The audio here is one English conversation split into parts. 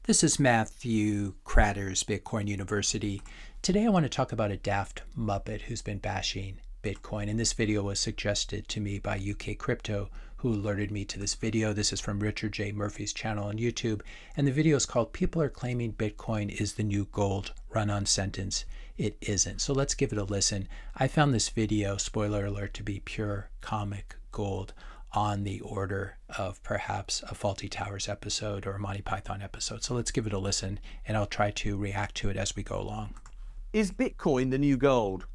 This is Matthew Kratter's Bitcoin University. Today I want to talk about a Daft Muppet who's been bashing Bitcoin, and this video was suggested to me by UK Crypto, who alerted me to this video. This is from Richard J. Murphy's channel on YouTube, and the video is called "People Are Claiming Bitcoin is the New Gold. Run-on sentence. It isn't." So let's give it a listen. I found this video, spoiler alert, to be pure comic gold, on the order of perhaps a Faulty Towers episode or a Monty Python episode. So let's give it a listen, and I'll try to react to it as we go along. Is Bitcoin the new gold?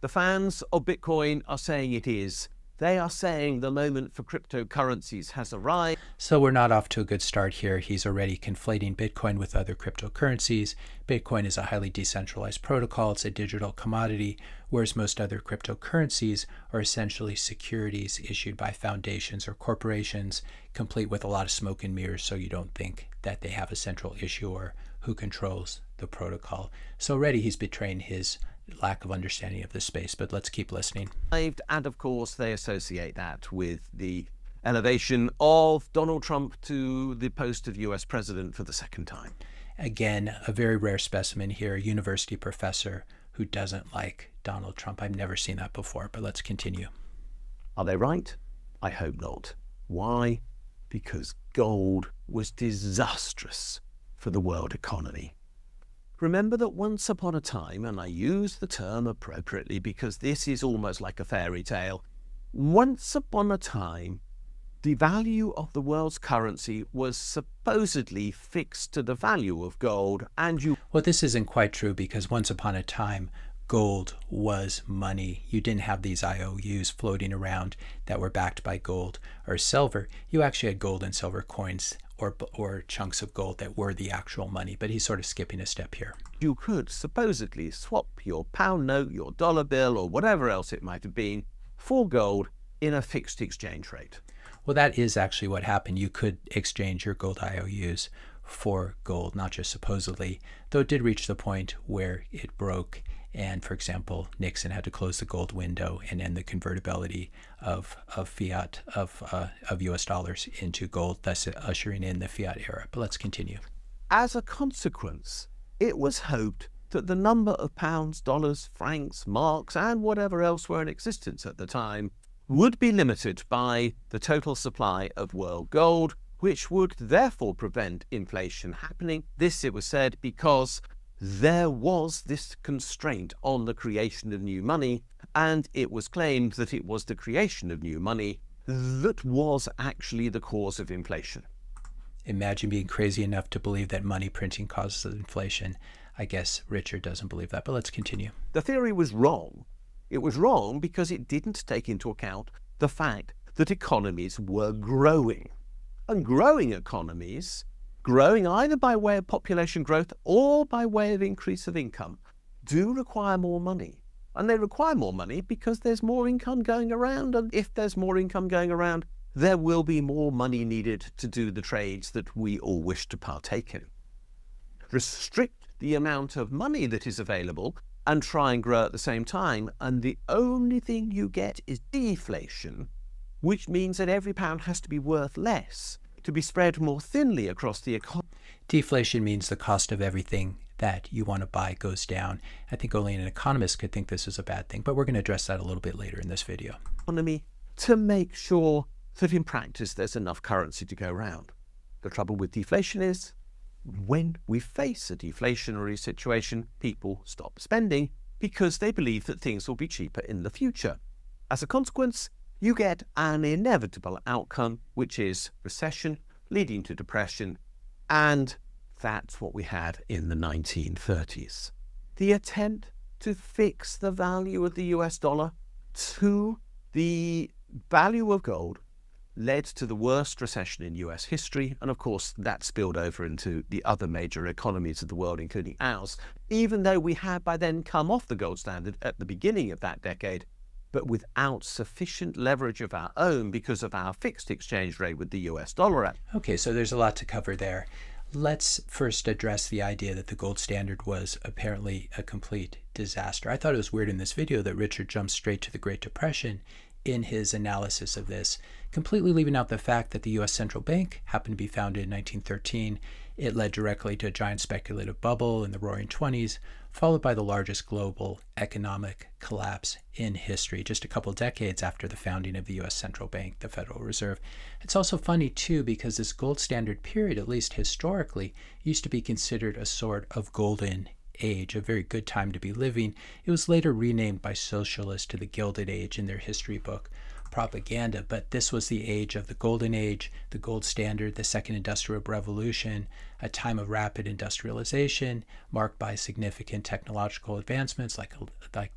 The fans of Bitcoin are saying it is. They are saying the moment for cryptocurrencies has arrived. So we're not off to a good start here. He's already conflating Bitcoin with other cryptocurrencies. Bitcoin is a highly decentralized protocol. It's a digital commodity, whereas most other cryptocurrencies are essentially securities issued by foundations or corporations, complete with a lot of smoke and mirrors, so you don't think that they have a central issuer who controls the protocol. So already he's betraying his lack of understanding of the space, but let's keep listening. And of course, they associate that with the elevation of Donald Trump to the post of US president for the second time. Again, a very rare specimen here, a university professor who doesn't like Donald Trump. I've never seen that before, but let's continue. Are they right? I hope not. Why? Because gold was disastrous for the world economy. Remember that once upon a time, and I use the term appropriately because this is almost like a fairy tale, once upon a time, the value of the world's currency was supposedly fixed to the value of gold, and Well, this isn't quite true, because once upon a time, gold was money. You didn't have these IOUs floating around that were backed by gold or silver. You actually had gold and silver coins or chunks of gold that were the actual money, but he's sort of skipping a step here. You could supposedly swap your pound note, your dollar bill, or whatever else it might have been for gold in a fixed exchange rate. Well, that is actually what happened. You could exchange your gold IOUs for gold, not just supposedly, though it did reach the point where it broke. And for example, Nixon had to close the gold window and end the convertibility of fiat, of US dollars into gold, thus ushering in the fiat era. But let's continue. As a consequence, it was hoped that the number of pounds, dollars, francs, marks, and whatever else were in existence at the time would be limited by the total supply of world gold, which would therefore prevent inflation happening. This, it was said, because there was this constraint on the creation of new money, and it was claimed that it was the creation of new money that was actually the cause of inflation. Imagine being crazy enough to believe that money printing causes inflation. I guess Richard doesn't believe that, but let's continue. The theory was wrong. It was wrong because it didn't take into account the fact that economies were growing. And growing economies, growing either by way of population growth or by way of increase of income, do require more money. And they require more money because there's more income going around. And if there's more income going around, there will be more money needed to do the trades that we all wish to partake in. Restrict the amount of money that is available and try and grow at the same time, and the only thing you get is deflation, which means that every pound has to be worth less to be spread more thinly across the economy. Deflation means the cost of everything that you want to buy goes down. I think only an economist could think this is a bad thing, but we're going to address that a little bit later in this video. Economy to make sure that in practice there's enough currency to go around. The trouble with deflation is when we face a deflationary situation, people stop spending because they believe that things will be cheaper in the future. As a consequence, you get an inevitable outcome, which is recession leading to depression, and that's what we had in the 1930s. The attempt to fix the value of the US dollar to the value of gold led to the worst recession in US history, and of course that spilled over into the other major economies of the world, including ours, even though we had by then come off the gold standard at the beginning of that decade, but without sufficient leverage of our own because of our fixed exchange rate with the US dollar. Okay, so there's a lot to cover there. Let's first address the idea that the gold standard was apparently a complete disaster. I thought it was weird in this video that Richard jumped straight to the Great Depression in his analysis of this, completely leaving out the fact that the U.S. Central Bank happened to be founded in 1913. It led directly to a giant speculative bubble in the roaring 20s, followed by the largest global economic collapse in history, just a couple decades after the founding of the U.S. Central Bank, the Federal Reserve. It's also funny, too, because this gold standard period, at least historically, used to be considered a sort of golden age, a very good time to be living. It was later renamed by socialists to the Gilded Age in their history book Propaganda, but this was the age of the golden age, the gold standard, the second industrial revolution, a time of rapid industrialization marked by significant technological advancements like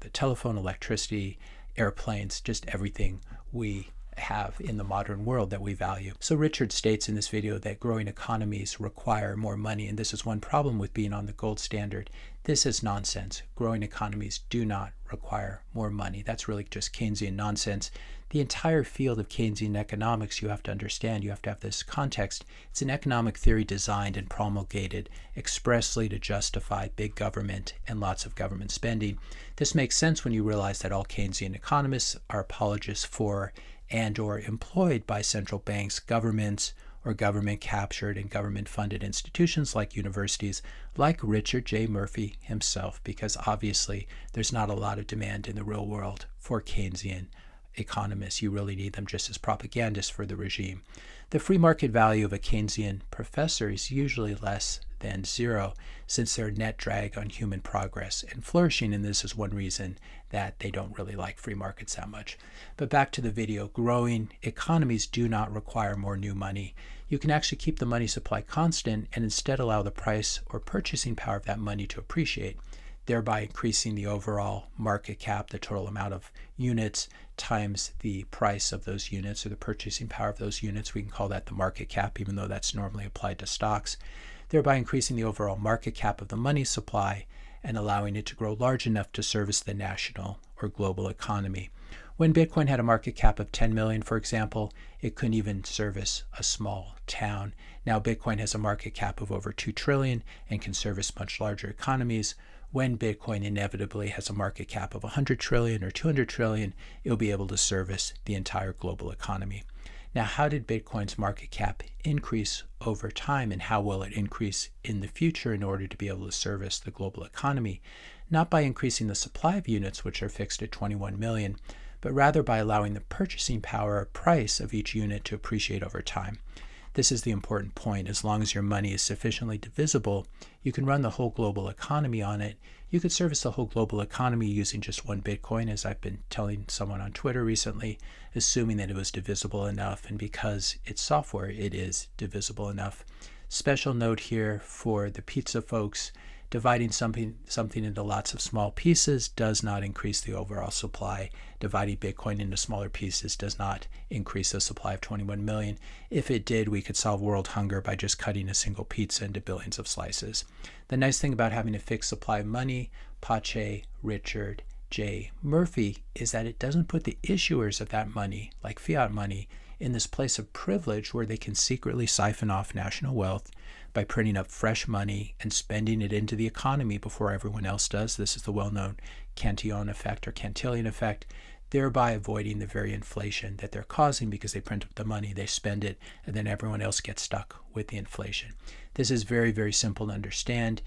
the telephone, electricity, airplanes, just everything we have in the modern world that we value. So Richard states in this video that growing economies require more money, and this is one problem with being on the gold standard. This is nonsense. Growing economies do not require more money. That's really just Keynesian nonsense. The entire field of Keynesian economics, you have to understand, you have to have this context. It's an economic theory designed and promulgated expressly to justify big government and lots of government spending. This makes sense when you realize that all Keynesian economists are apologists for and or employed by central banks, governments, or government-captured and government-funded institutions like universities, like Richard J. Murphy himself, because obviously there's not a lot of demand in the real world for Keynesian economists. You really need them just as propagandists for the regime. The free market value of a Keynesian professor is usually less than zero, since they're a net drag on human progress and flourishing, and this is one reason that they don't really like free markets that much. But back to the video, growing economies do not require more new money. You can actually keep the money supply constant and instead allow the price or purchasing power of that money to appreciate, thereby increasing the overall market cap, the total amount of units times the price of those units or the purchasing power of those units. We can call that the market cap, even though that's normally applied to stocks, thereby increasing the overall market cap of the money supply and allowing it to grow large enough to service the national or global economy. When Bitcoin had a market cap of 10 million, for example, it couldn't even service a small town. Now Bitcoin has a market cap of over 2 trillion and can service much larger economies. When Bitcoin inevitably has a market cap of 100 trillion or 200 trillion, it'll be able to service the entire global economy. Now, how did Bitcoin's market cap increase over time, and how will it increase in the future in order to be able to service the global economy? Not by increasing the supply of units, which are fixed at 21 million, but rather by allowing the purchasing power or price of each unit to appreciate over time. This is the important point. As long as your money is sufficiently divisible, you can run the whole global economy on it. You could service the whole global economy using just one Bitcoin, as I've been telling someone on Twitter recently, assuming that it was divisible enough, and because it's software, it is divisible enough. Special note here for the pizza folks, dividing something into lots of small pieces does not increase the overall supply. Dividing Bitcoin into smaller pieces does not increase the supply of 21 million. If it did, we could solve world hunger by just cutting a single pizza into billions of slices. The nice thing about having a fixed supply of money, Pache, Richard J. Murphy, is that it doesn't put the issuers of that money, like fiat money, in this place of privilege where they can secretly siphon off national wealth by printing up fresh money and spending it into the economy before everyone else does. This is the well-known Cantillon effect or Cantillon effect, thereby avoiding the very inflation that they're causing because they print up the money, they spend it, and then everyone else gets stuck with the inflation. This is very, very simple to understand.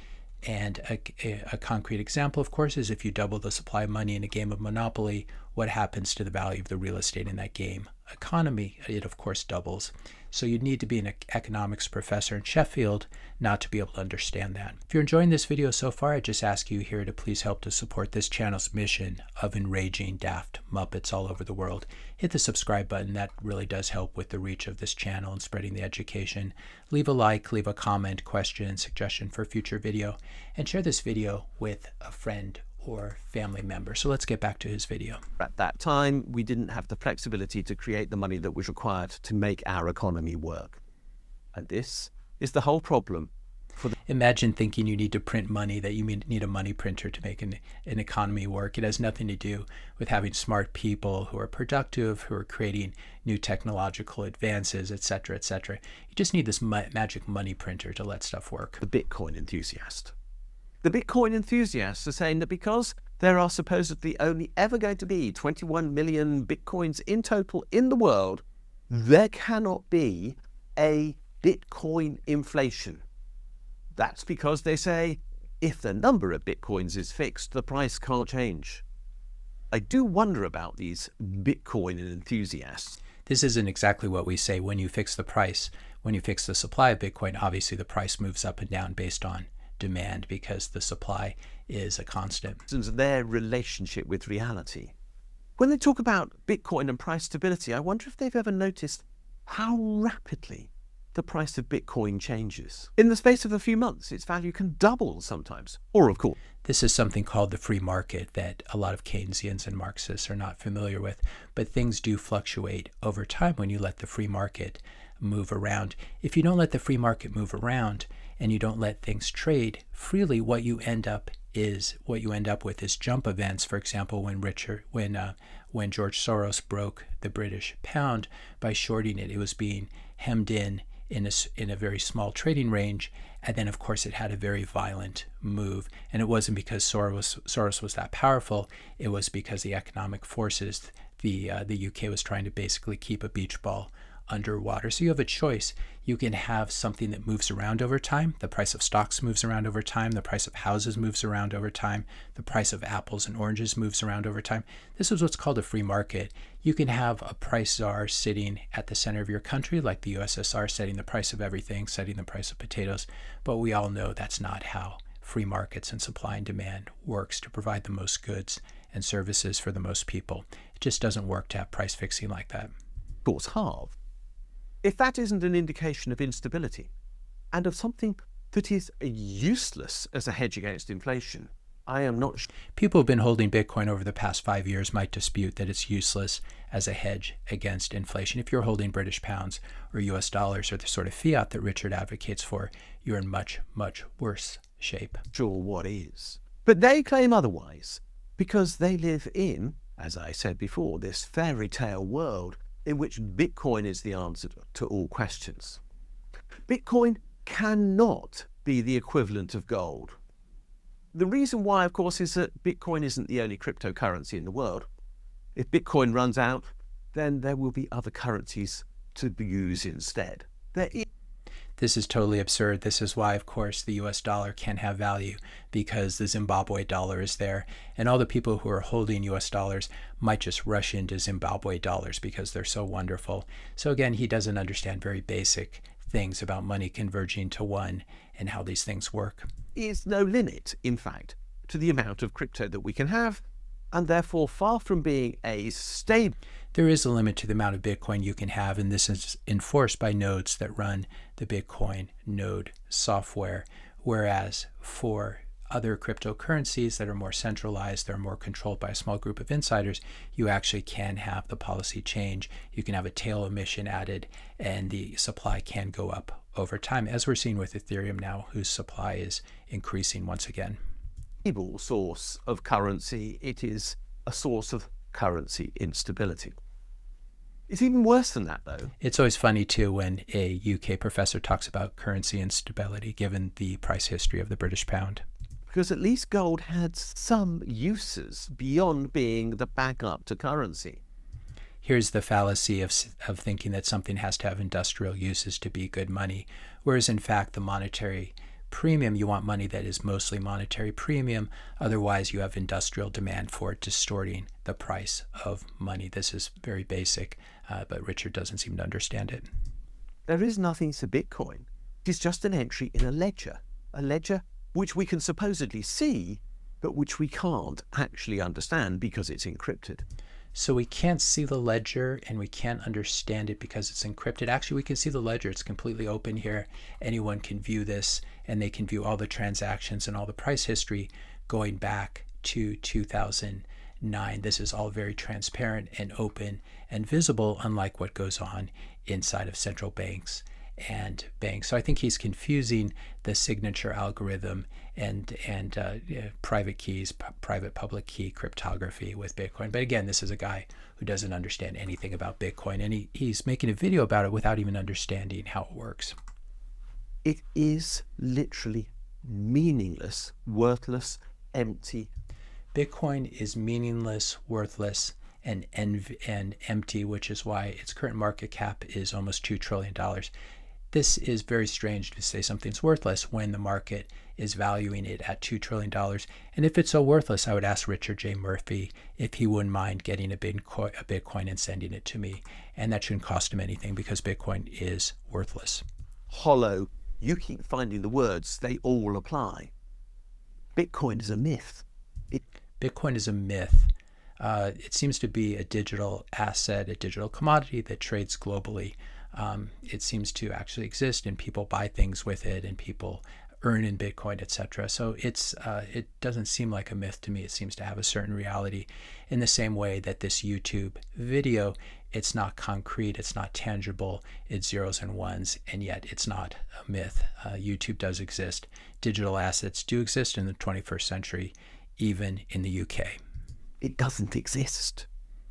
And a concrete example, of course, is if you double the supply of money in a game of Monopoly, what happens to the value of the real estate in that game economy? It, of course, doubles. So you'd need to be an economics professor in Sheffield not to be able to understand that. If you're enjoying this video so far, I just ask you here to please help to support this channel's mission of enraging Daft Muppets all over the world. Hit the subscribe button. That really does help with the reach of this channel and spreading the education. Leave a like, leave a comment, question, suggestion for a future video, and share this video with a friend or family member. So let's get back to his video. At that time, we didn't have the flexibility to create the money that was required to make our economy work. And this is the whole problem. Imagine thinking you need to print money, that you need a money printer to make an economy work. It has nothing to do with having smart people who are productive, who are creating new technological advances, etc., etc. You just need this magic money printer to let stuff work. The Bitcoin enthusiast. The Bitcoin enthusiasts are saying that because there are supposedly only ever going to be 21 million Bitcoins in total in the world, there cannot be a Bitcoin inflation. That's because they say, if the number of Bitcoins is fixed, the price can't change. I do wonder about these Bitcoin enthusiasts. This isn't exactly what we say. When you fix the price, when you fix the supply of Bitcoin, obviously the price moves up and down based on demand because the supply is a constant. Their relationship with reality. When they talk about Bitcoin and price stability, I wonder if they've ever noticed how rapidly the price of Bitcoin changes. In the space of a few months, its value can double sometimes. Or, of course, this is something called the free market that a lot of Keynesians and Marxists are not familiar with, but things do fluctuate over time when you let the free market move around. If you don't let the free market move around and you don't let things trade freely, what you end up with is jump events. For example, when George Soros broke the British pound by shorting it, it was being hemmed in a very small trading range, and then of course it had a very violent move. And it wasn't because Soros was that powerful. It was because the economic forces, the UK was trying to basically keep a beach ball underwater. So you have a choice. You can have something that moves around over time. The price of stocks moves around over time. The price of houses moves around over time. The price of apples and oranges moves around over time. This is what's called a free market. You can have a price czar sitting at the center of your country, like the USSR, setting the price of everything, setting the price of potatoes. But we all know that's not how free markets and supply and demand works to provide the most goods and services for the most people. It just doesn't work to have price fixing like that. Of course, halve. If that isn't an indication of instability and of something that is useless as a hedge against inflation, I am not sure. People who've been holding Bitcoin over the past 5 years might dispute that it's useless as a hedge against inflation. If you're holding British pounds or US dollars or the sort of fiat that Richard advocates for, you're in much, much worse shape. Sure what is. But they claim otherwise because they live in, as I said before, this fairy tale world in which Bitcoin is the answer to all questions. Bitcoin cannot be the equivalent of gold. The reason why, of course, is that Bitcoin isn't the only cryptocurrency in the world. If Bitcoin runs out, then there will be other currencies to use instead. This is totally absurd. This is why, of course, the US dollar can have value, because the Zimbabwe dollar is there. And all the people who are holding US dollars might just rush into Zimbabwe dollars because they're so wonderful. So again, he doesn't understand very basic things about money converging to one and how these things work. Is no limit, in fact, to the amount of crypto that we can have, and therefore far from being a stable. There is a limit to the amount of Bitcoin you can have, and this is enforced by nodes that run the Bitcoin node software, whereas for other cryptocurrencies that are more centralized, they're more controlled by a small group of insiders, you actually can have the policy change. You can have a tail emission added, and the supply can go up over time, as we're seeing with Ethereum now, whose supply is increasing once again. Stable source of currency, it is a source of currency instability. It's even worse than that, though. It's always funny, too, when a UK professor talks about currency instability, given the price history of the British pound. Because at least gold had some uses beyond being the backup to currency. Here's the fallacy of thinking that something has to have industrial uses to be good money, whereas in fact the monetary premium, you want money that is mostly monetary premium, otherwise you have industrial demand for it, distorting the price of money. This is very basic, but Richard doesn't seem to understand it. There is nothing to Bitcoin. It is just an entry in a ledger which we can supposedly see, but which we can't actually understand because it's encrypted. So we can't see the ledger and we can't understand it because it's encrypted. Actually, we can see the ledger. It's completely open here. Anyone can view this, and they can view all the transactions and all the price history going back to 2009. This is all very transparent and open and visible, unlike what goes on inside of central banks and banks. So I think he's confusing the signature algorithm and private keys, private public key cryptography with Bitcoin. But again, this is a guy who doesn't understand anything about Bitcoin, and he's making a video about it without even understanding how it works. It is literally meaningless, worthless, empty. Bitcoin is meaningless, worthless, and empty, which is why its current market cap is almost $2 trillion. This is very strange to say something's worthless when the market is valuing it at $2 trillion. And if it's so worthless, I would ask Richard J. Murphy if he wouldn't mind getting a Bitcoin and sending it to me. And that shouldn't cost him anything because Bitcoin is worthless. Hollow. You keep finding the words, they all apply. Bitcoin is a myth. Bitcoin is a myth. It seems to be a digital asset, a digital commodity that trades globally. It seems to actually exist, and people buy things with it, and people earn in Bitcoin, etc. So it doesn't seem like a myth to me. It seems to have a certain reality, in the same way that this YouTube video, it's not concrete, it's not tangible, it's zeros and ones, and yet it's not a myth. YouTube does exist. Digital assets do exist in the 21st century, even in the UK. It doesn't exist.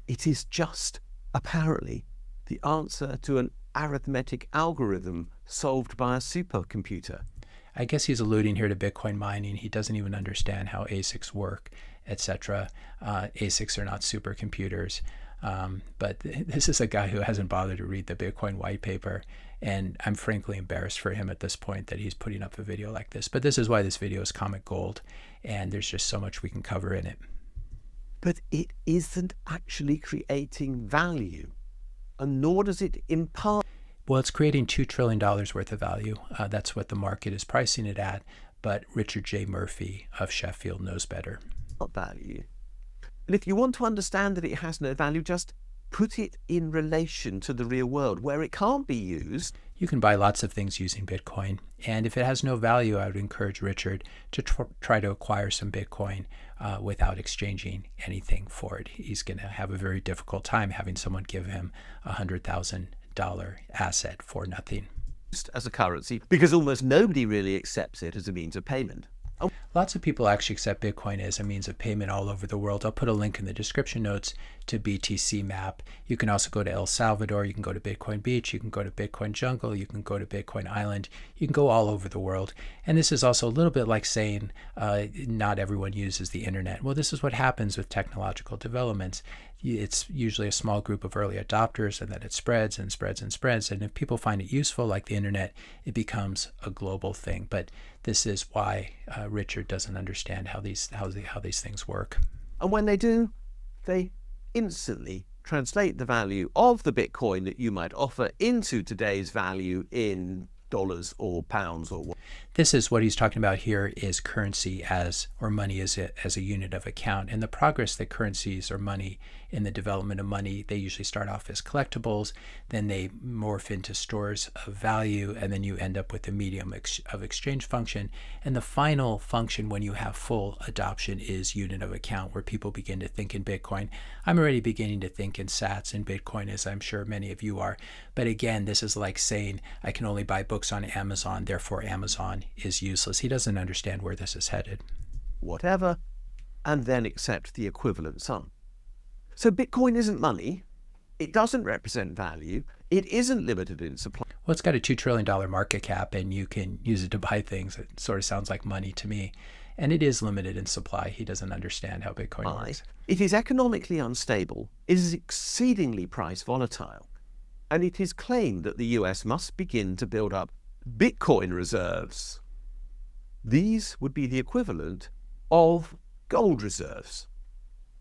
It is just, apparently, the answer to an arithmetic algorithm solved by a supercomputer. I guess he's alluding here to Bitcoin mining. He doesn't even understand how ASICs work, etc. ASICs are not supercomputers. But this is a guy who hasn't bothered to read the Bitcoin white paper. And I'm frankly embarrassed for him at this point that he's putting up a video like this. But this is why this video is comic gold. And there's just so much we can cover in it. But it isn't actually creating value, and nor does it impart. Well, it's creating $2 trillion worth of value. That's what the market is pricing it at. But Richard J. Murphy of Sheffield knows better. Value. And if you want to understand that it has no value, just put it in relation to the real world where it can't be used. You can buy lots of things using Bitcoin. And if it has no value, I would encourage Richard to try to acquire some Bitcoin without exchanging anything for it. He's going to have a very difficult time having someone give him a $100,000 asset for nothing. As a currency, because almost nobody really accepts it as a means of payment. Lots of people actually accept Bitcoin as a means of payment all over the world. I'll put a link in the description notes to BTC Map. You can also go to El Salvador. You can go to Bitcoin Beach. You can go to Bitcoin Jungle. You can go to Bitcoin Island. You can go all over the world. And this is also a little bit like saying not everyone uses the internet. Well, this is what happens with technological developments. It's usually a small group of early adopters, and then it spreads and spreads and spreads. And if people find it useful, like the internet, it becomes a global thing. But this is why Richard doesn't understand how these things work. And when they do, they instantly translate the value of the Bitcoin that you might offer into today's value in dollars or pounds or what. This is what he's talking about here is currency or money as a unit of account. And the progress that currencies or money in the development of money, they usually start off as collectibles, then they morph into stores of value, and then you end up with a medium of exchange function. And the final function when you have full adoption is unit of account, where people begin to think in Bitcoin. I'm already beginning to think in sats and Bitcoin, as I'm sure many of you are. But again, this is like saying I can only buy books on Amazon, therefore Amazon is useless. He doesn't understand where this is headed. Whatever, and then accept the equivalent sum. So Bitcoin isn't money. It doesn't represent value. It isn't limited in supply. Well, it's got a $2 trillion market cap, and you can use it to buy things. It sort of sounds like money to me. And it is limited in supply. He doesn't understand how Bitcoin works. It is economically unstable. It is exceedingly price volatile. And it is claimed that the US must begin to build up Bitcoin reserves. These would be the equivalent of gold reserves.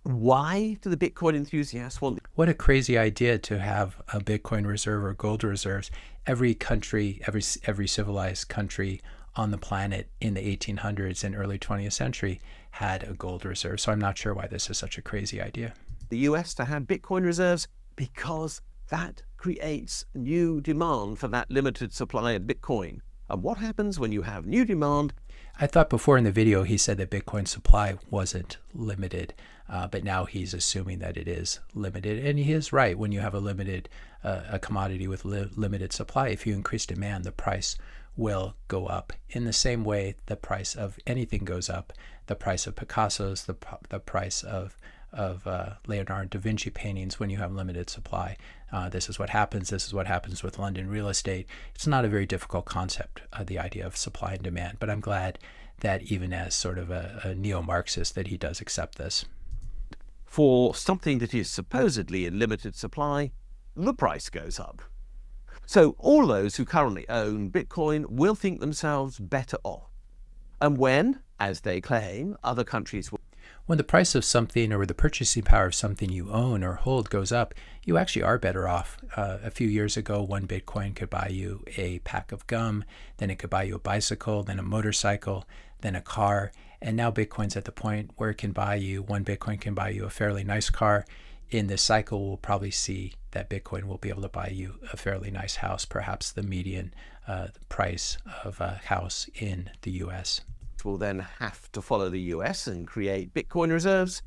Why do the Bitcoin enthusiasts want? What a crazy idea to have a Bitcoin reserve or gold reserves. Every country, every civilized country on the planet in the 1800s and early 20th century had a gold reserve. So I'm not sure why this is such a crazy idea. The US to have Bitcoin reserves because that creates new demand for that limited supply of Bitcoin. And what happens when you have new demand? I thought before in the video he said that Bitcoin supply wasn't limited, but now he's assuming that it is limited. And he is right. When you have a commodity with limited supply, if you increase demand, the price will go up. In the same way the price of anything goes up, the price of Picasso's, the price of Leonardo da Vinci paintings when you have limited supply. This is what happens. This is what happens with London real estate. It's not a very difficult concept, the idea of supply and demand, but I'm glad that even as sort of a neo-Marxist that he does accept this. For something that is supposedly in limited supply, the price goes up. So all those who currently own Bitcoin will think themselves better off. And when, as they claim, other countries will. When the price of something or the purchasing power of something you own or hold goes up, you actually are better off. A few years ago, one Bitcoin could buy you a pack of gum, then it could buy you a bicycle, then a motorcycle, then a car. And now Bitcoin's at the point where it can buy you, one Bitcoin can buy you a fairly nice car. In this cycle, we'll probably see that Bitcoin will be able to buy you a fairly nice house, perhaps the median price of a house in the US. Will then have to follow the US and create Bitcoin reserves,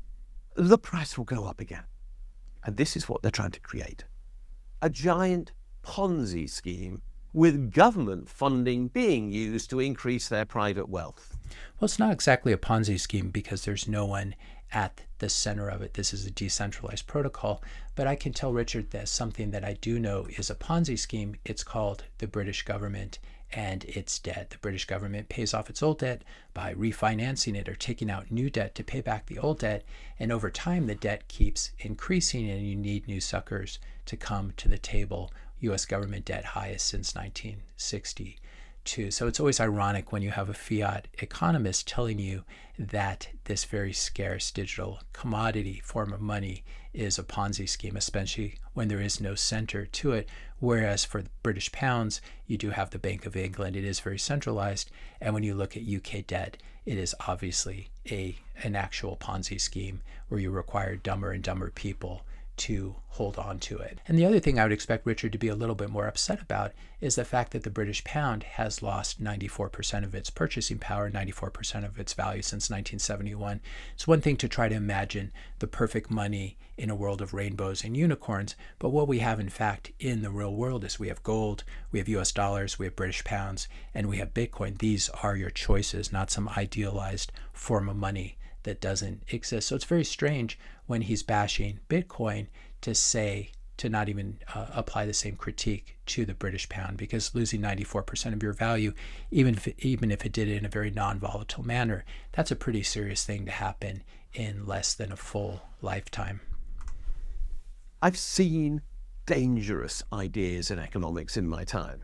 the price will go up again. And this is what they're trying to create. A giant Ponzi scheme with government funding being used to increase their private wealth. Well, it's not exactly a Ponzi scheme because there's no one at the center of it. This is a decentralized protocol. But I can tell Richard that something that I do know is a Ponzi scheme. It's called the British government and its debt. The British government pays off its old debt by refinancing it or taking out new debt to pay back the old debt. And over time, the debt keeps increasing and you need new suckers to come to the table. US government debt highest since 1962. So it's always ironic when you have a fiat economist telling you that this very scarce digital commodity form of money is a Ponzi scheme, especially when there is no center to it. Whereas for the British pounds, you do have the Bank of England. It is very centralized. And when you look at UK debt, it is obviously an actual Ponzi scheme where you require dumber and dumber people to hold on to it. And the other thing I would expect Richard to be a little bit more upset about is the fact that the British pound has lost 94% of its purchasing power, 94% of its value since 1971. It's one thing to try to imagine the perfect money in a world of rainbows and unicorns, but what we have in fact in the real world is we have gold, we have US dollars, we have British pounds, and we have Bitcoin. These are your choices, not some idealized form of money that doesn't exist. So it's very strange when he's bashing Bitcoin to not even apply the same critique to the British pound, because losing 94% of your value, even if it did it in a very non-volatile manner, that's a pretty serious thing to happen in less than a full lifetime. I've seen dangerous ideas in economics in my time.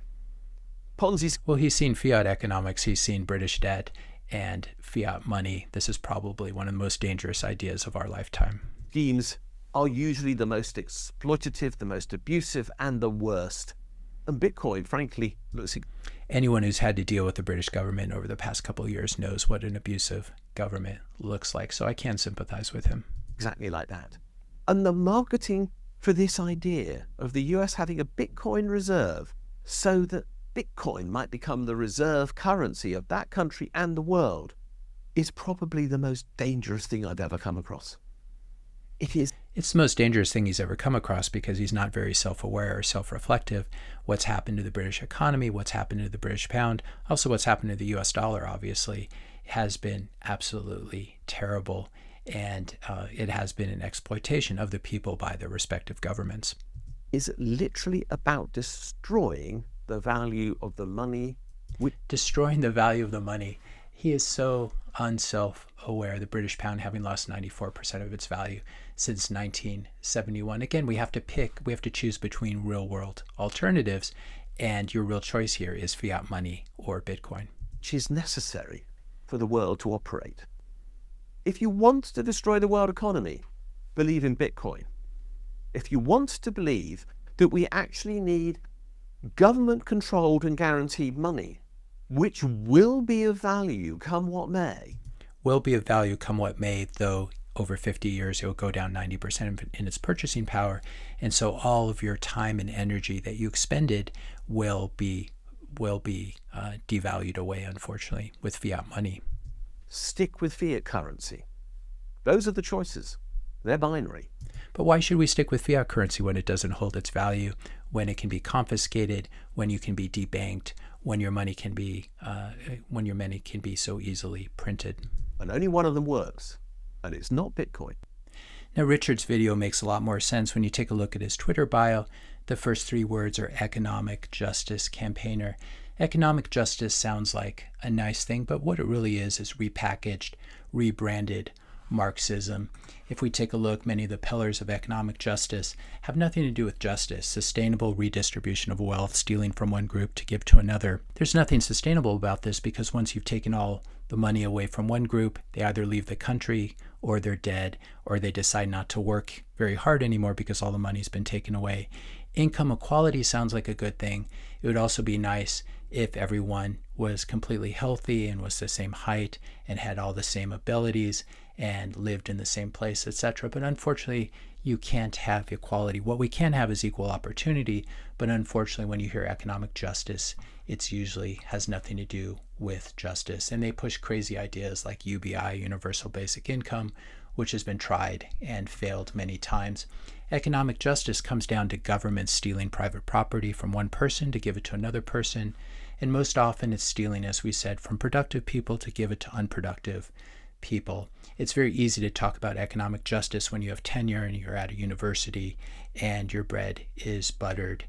Ponzi's. Well, he's seen fiat economics, he's seen British debt and fiat money. This is probably one of the most dangerous ideas of our lifetime. Schemes are usually the most exploitative, the most abusive, and the worst. And Bitcoin, frankly, looks. Anyone who's had to deal with the British government over the past couple of years knows what an abusive government looks like. So I can sympathize with him. Exactly like that. And the marketing for this idea of the US having a Bitcoin reserve so that Bitcoin might become the reserve currency of that country and the world is probably the most dangerous thing I've ever come across. It is. It's the most dangerous thing he's ever come across because he's not very self-aware or self-reflective. What's happened to the British economy, what's happened to the British pound, also what's happened to the US dollar, obviously, has been absolutely terrible. And it has been an exploitation of the people by their respective governments. Is literally about destroying the value of the money. Destroying the value of the money. He is so unself-aware, the British pound having lost 94% of its value since 1971. Again, we have to choose between real-world alternatives, and your real choice here is fiat money or Bitcoin. Which is necessary for the world to operate. If you want to destroy the world economy, believe in Bitcoin. If you want to believe that we actually need government-controlled and guaranteed money, which will be of value come what may. Will be of value come what may, though over 50 years it will go down 90% in its purchasing power. And so all of your time and energy that you expended will be devalued away, unfortunately, with fiat money. Stick with fiat currency. Those are the choices. They're binary. But why should we stick with fiat currency when it doesn't hold its value, when it can be confiscated, when you can be debanked, when your money can be so easily printed? And only one of them works, and it's not Bitcoin. Now, Richard's video makes a lot more sense when you take a look at his Twitter bio. The first 3 words are economic justice campaigner. Economic justice sounds like a nice thing, but what it really is repackaged, rebranded Marxism. If we take a look, many of the pillars of economic justice have nothing to do with justice, sustainable redistribution of wealth, stealing from one group to give to another. There's nothing sustainable about this because once you've taken all the money away from one group, they either leave the country or they're dead, or they decide not to work very hard anymore because all the money's been taken away. Income equality sounds like a good thing. It would also be nice if everyone was completely healthy and was the same height and had all the same abilities and lived in the same place, etc. But unfortunately, you can't have equality. What we can have is equal opportunity, but unfortunately, when you hear economic justice, it usually has nothing to do with justice. And they push crazy ideas like UBI, Universal Basic Income, which has been tried and failed many times. Economic justice comes down to government stealing private property from one person to give it to another person. And most often it's stealing, as we said, from productive people to give it to unproductive people. It's very easy to talk about economic justice when you have tenure and you're at a university and your bread is buttered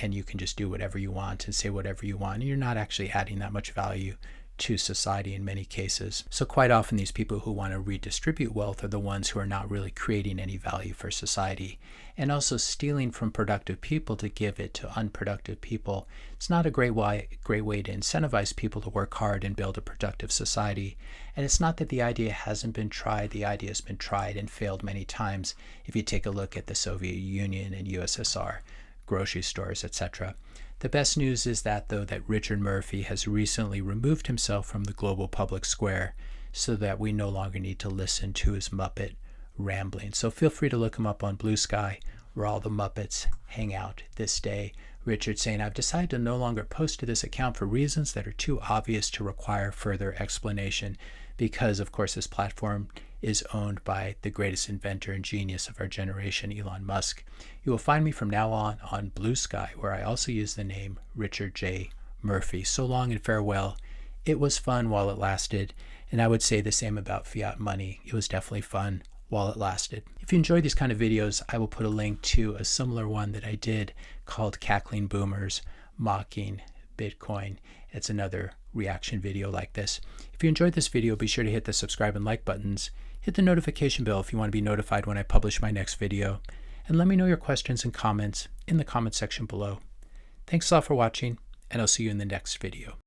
and you can just do whatever you want and say whatever you want. And you're not actually adding that much value to society in many cases. So quite often these people who want to redistribute wealth are the ones who are not really creating any value for society. And also stealing from productive people to give it to unproductive people. It's not a great way to incentivize people to work hard and build a productive society. And it's not that the idea hasn't been tried. The idea has been tried and failed many times. If you take a look at the Soviet Union and USSR, grocery stores, etc. The best news is that, though, that Richard Murphy has recently removed himself from the global public square so that we no longer need to listen to his Muppet rambling. So feel free to look him up on Blue Sky, where all the Muppets hang out this day. Richard saying, I've decided to no longer post to this account for reasons that are too obvious to require further explanation because, of course, this platform is owned by the greatest inventor and genius of our generation, Elon Musk. You will find me from now on Blue Sky, where I also use the name Richard J. Murphy. So long and farewell. It was fun while it lasted, and I would say the same about fiat money. It was definitely fun while it lasted. If you enjoy these kind of videos, I will put a link to a similar one that I did called Cackling Boomers Mocking Bitcoin. It's another reaction video like this. If you enjoyed this video, be sure to hit the subscribe and like buttons. Hit the notification bell if you want to be notified when I publish my next video. And let me know your questions and comments in the comment section below. Thanks a lot for watching, and I'll see you in the next video.